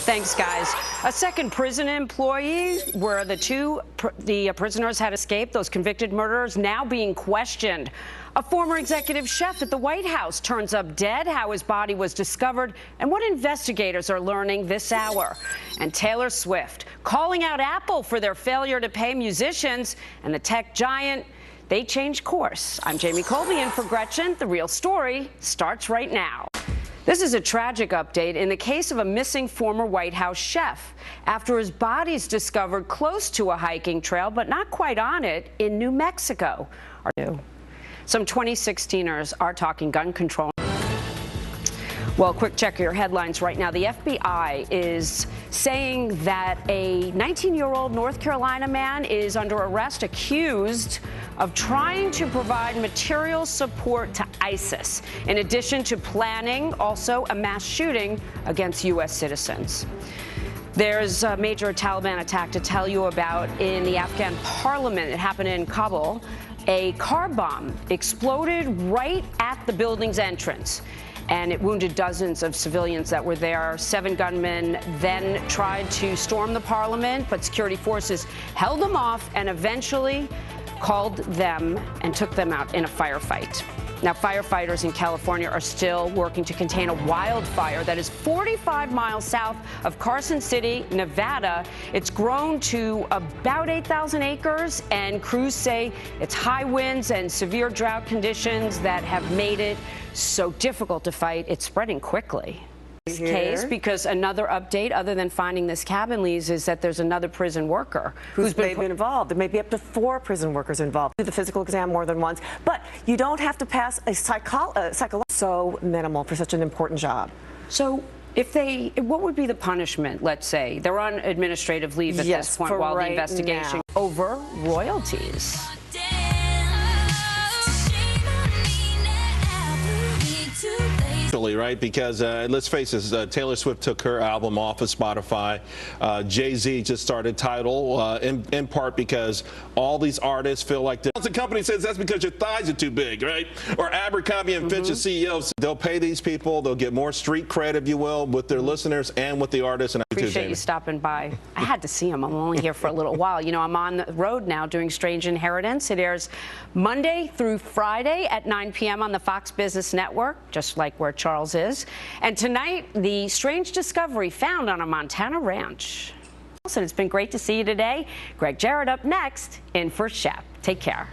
Thanks, guys. A second prison employee where the prisoners had escaped, those convicted murderers, now being questioned. A former executive chef at the White House turns up dead, how his body was discovered, and what investigators are learning this hour. And Taylor Swift calling out Apple for their failure to pay musicians, and the tech giant, they changed course. I'm Jamie Colby in for Gretchen. The real story starts right now. This is a tragic update in the case of a missing former White House chef after his body is discovered close to a hiking trail, but not quite on it, in New Mexico. Some 2016ers are talking gun control. Well, quick check of your headlines right now. The FBI is saying that a 19-year-old North Carolina man is under arrest accused of trying to provide material support to ISIS, in addition to planning also a mass shooting against U.S. citizens. There's a major Taliban attack to tell you about in the Afghan parliament. It happened in Kabul. A car bomb exploded right at the building's entrance, and it wounded dozens of civilians that were there. 7 gunmen then tried to storm the parliament, but security forces held them off and eventually called them and took them out in a firefight. Now, firefighters in California are still working to contain a wildfire that is 45 miles south of Carson City, Nevada. It's grown to about 8,000 acres, and crews say it's high winds and severe drought conditions that have made it so difficult to fight. It's spreading quickly. This case, because another update other than finding this cabin leaves is that there's another prison worker who's been involved. There may be up to 4 prison workers involved. Do the physical exam more than once, but you don't have to pass a psychological. So minimal for such an important job. So what would be the punishment? Let's say they're on administrative leave at this point while the investigation over royalties. Right, because let's face it, Taylor Swift took her album off of Spotify. Jay-Z just started Tidal, in part because all these artists feel like the company says that's because your thighs are too big, right? Or Abercrombie and Fitch's CEOs, they'll pay these people, they'll get more street cred, if you will, with their listeners and with the artists. And appreciate you stopping by. I had to see him. I'm only here for a little while. You know, I'm on the road now doing Strange Inheritance. It airs Monday through Friday at 9 p.m. on the Fox Business Network, just like where Charles is. And tonight, the strange discovery found on a Montana ranch. And it's been great to see you today. Greg Jarrett up next in for Shep. Take care.